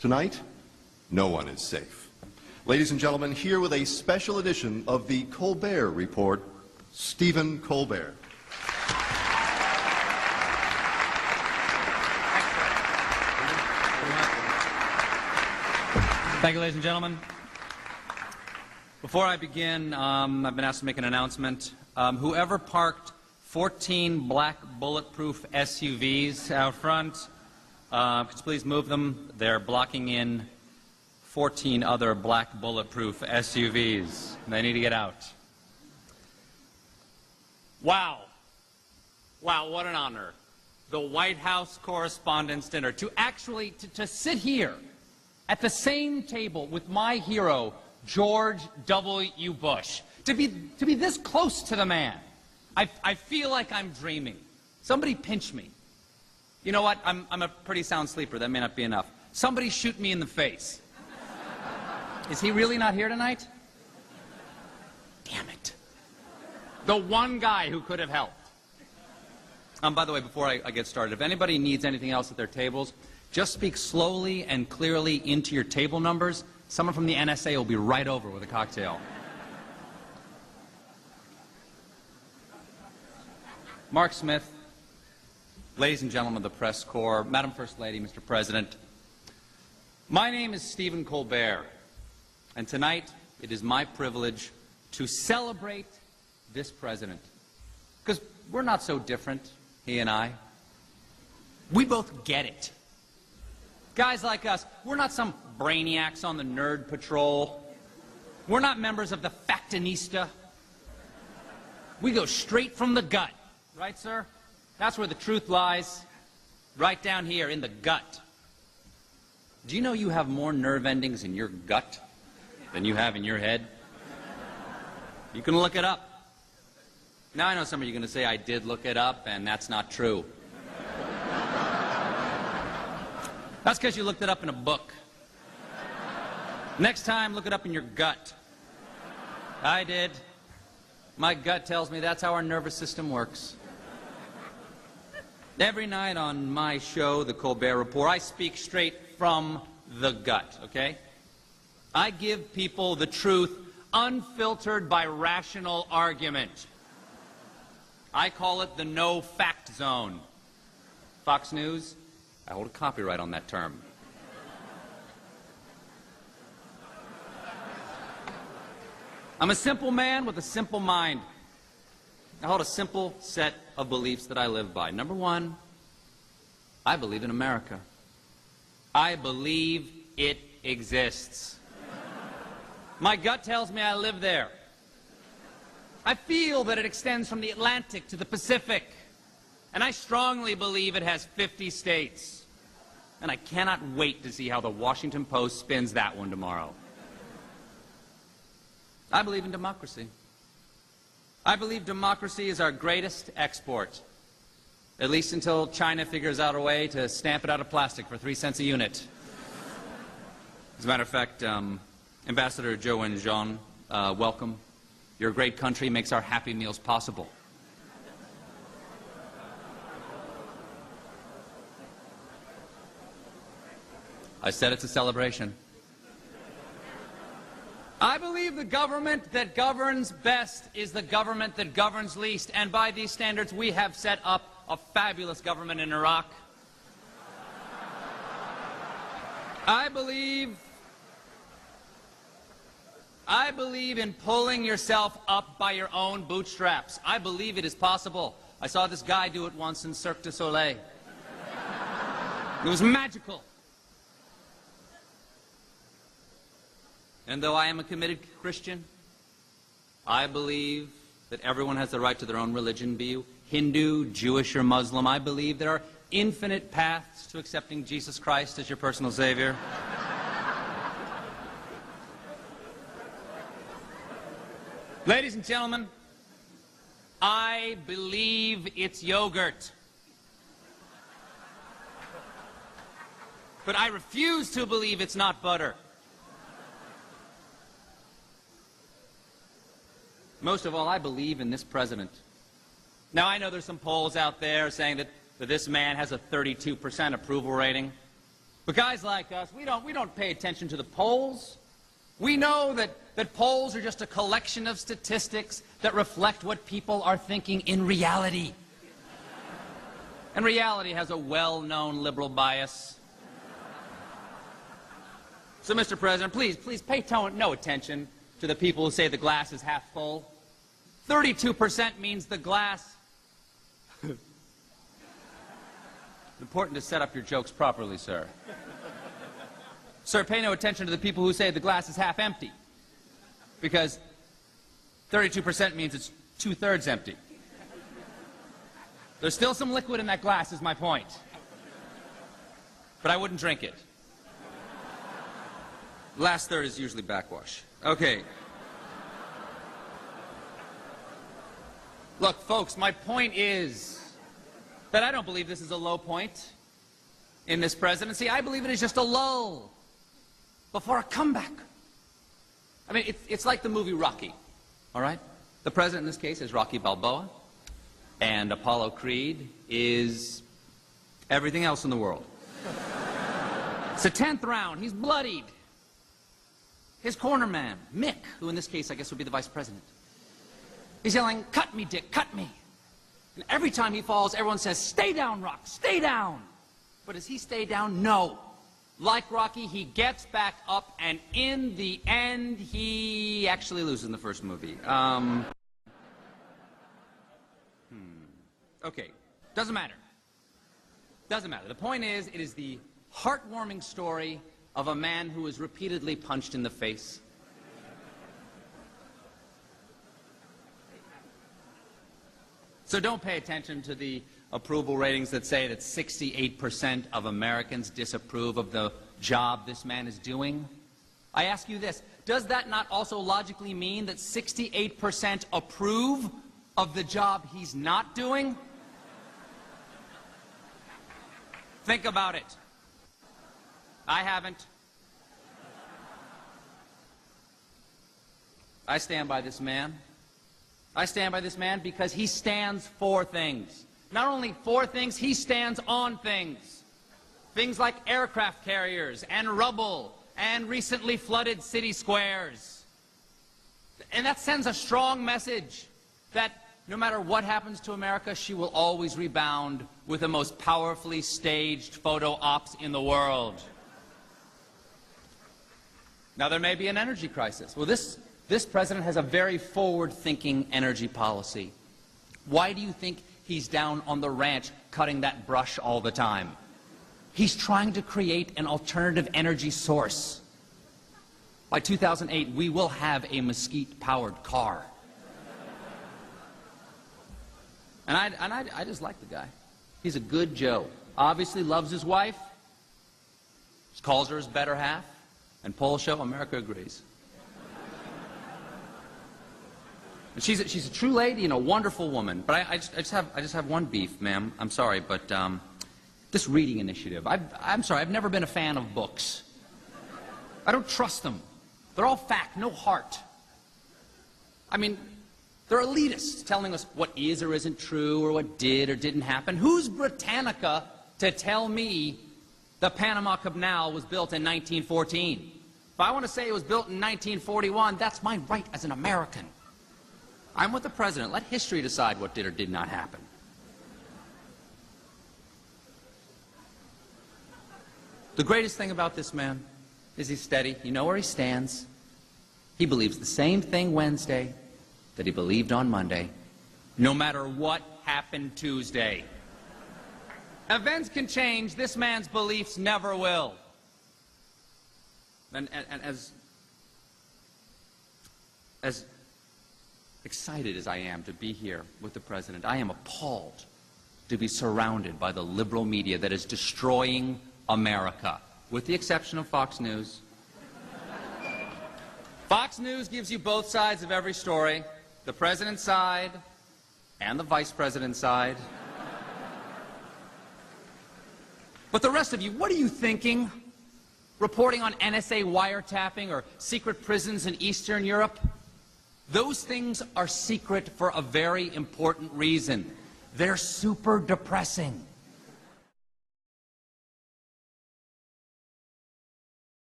Tonight, no one is safe. Ladies and gentlemen, here with a special edition of the Colbert Report, Stephen Colbert. Thank you, ladies and gentlemen. Before I begin, I've been asked to make an announcement. Whoever parked 14 black bulletproof SUVs out front, could you please move them? They're blocking in 14 other black bulletproof SUVs. They need to get out. Wow. Wow, what an honor. The White House Correspondents' Dinner. To actually, to sit here at the same table with my hero, George W. Bush. To be this close to the man. I feel like I'm dreaming. Somebody pinch me. You know what? I'm a pretty sound sleeper. That may not be enough. Somebody shoot me in the face. Is he really not here tonight? Damn it. The one guy who could have helped. By the way, before I get started, if anybody needs anything else at their tables, just speak slowly and clearly into your table numbers. Someone from the NSA will be right over with a cocktail. Mark Smith, ladies and gentlemen of the press corps, Madam First Lady, Mr. President, my name is Stephen Colbert, and tonight it is my privilege to celebrate this president. Because we're not so different, he and I. We both get it. Guys like us, we're not some brainiacs on the nerd patrol. We're not members of the Factinista. We go straight from the gut. Right, sir? That's where the truth lies. Right down here in the gut. Do you know you have more nerve endings in your gut than you have in your head? You can look it up. Now I know some of you are going to say I did look it up, and that's not true. That's because you looked it up in a book. Next time, look it up in your gut. I did. My gut tells me that's how our nervous system works. Every night on my show, The Colbert Report, I speak straight from the gut, okay? I give people the truth unfiltered by rational argument. I call it the no-fact zone. Fox News, I hold a copyright on that term. I'm a simple man with a simple mind. I hold a simple set of beliefs that I live by. Number one, I believe in America. I believe it exists. My gut tells me I live there. I feel that it extends from the Atlantic to the Pacific. And I strongly believe it has 50 states. And I cannot wait to see how the Washington Post spins that one tomorrow. I believe in democracy. I believe democracy is our greatest export, at least until China figures out a way to stamp it out of plastic for 3 cents a unit. As a matter of fact, Ambassador Zhou Wenxiang, welcome. Your great country makes our Happy Meals possible. I said it's a celebration. I believe the government that governs best is the government that governs least, and by these standards we have set up a fabulous government in Iraq. I believe in pulling yourself up by your own bootstraps. I believe it is possible. I saw this guy do it once in Cirque du Soleil. It was magical. And though I am a committed Christian, I believe that everyone has the right to their own religion, be you Hindu, Jewish, or Muslim. I believe there are infinite paths to accepting Jesus Christ as your personal Savior. Ladies and gentlemen, I believe it's yogurt. But I refuse to believe it's not butter. Most of all, I believe in this president. Now, I know there's some polls out there saying that this man has a 32% approval rating. But guys like us, we don't pay attention to the polls. We know that polls are just a collection of statistics that reflect what people are thinking in reality. And reality has a well-known liberal bias. So, Mr. President, please pay no attention to the people who say the glass is half full. 32% means the glass. Important to set up your jokes properly, sir. Sir, pay no attention to the people who say the glass is half empty. Because 32% means it's 2/3 empty. There's still some liquid in that glass, is my point. But I wouldn't drink it. Last third is usually backwash. Okay. Look, folks, my point is that I don't believe this is a low point in this presidency. I believe it is just a lull before a comeback. I mean, it's like the movie Rocky, all right? The president in this case is Rocky Balboa, and Apollo Creed is everything else in the world. It's the 10th round. He's bloodied. His corner man, Mick, who in this case I guess would be the vice president, he's yelling, "Cut me, Dick, cut me." And every time he falls, everyone says, "Stay down, Rock, stay down." But does he stay down? No. Like Rocky, he gets back up, and in the end, he actually loses in the first movie. Okay, doesn't matter. Doesn't matter. The point is, it is the heartwarming story of a man who was repeatedly punched in the face. So don't pay attention to the approval ratings that say that 68% of Americans disapprove of the job this man is doing. I ask you this, does that not also logically mean that 68% approve of the job he's not doing? Think about it. I haven't. I stand by this man. I stand by this man because he stands for things. Not only for things, he stands on things. Things like aircraft carriers and rubble and recently flooded city squares. And that sends a strong message that no matter what happens to America, she will always rebound with the most powerfully staged photo ops in the world. Now, there may be an energy crisis. Well, this president has a very forward-thinking energy policy. Why do you think he's down on the ranch cutting that brush all the time? He's trying to create an alternative energy source. By 2008, we will have a mesquite-powered car. And I just like the guy. He's a good Joe. Obviously loves his wife. Calls her his better half. And polls show America agrees. And she's a true lady and a wonderful woman. But I just have one beef, ma'am. I'm sorry, but this reading initiative. I'm sorry, I've never been a fan of books. I don't trust them. They're all fact, no heart. I mean, they're elitists telling us what is or isn't true or what did or didn't happen. Who's Britannica to tell me the Panama Canal was built in 1914? If I want to say it was built in 1941, that's my right as an American. I'm with the president. Let history decide what did or did not happen. The greatest thing about this man is he's steady. You know where he stands. He believes the same thing Wednesday that he believed on Monday, no matter what happened Tuesday. Events can change. This man's beliefs never will. And as excited as I am to be here with the president, I am appalled to be surrounded by the liberal media that is destroying America, with the exception of Fox News. Fox News gives you both sides of every story, the president's side and the vice president's side. But the rest of you, what are you thinking? Reporting on NSA wiretapping or secret prisons in Eastern Europe? Those things are secret for a very important reason. They're super depressing.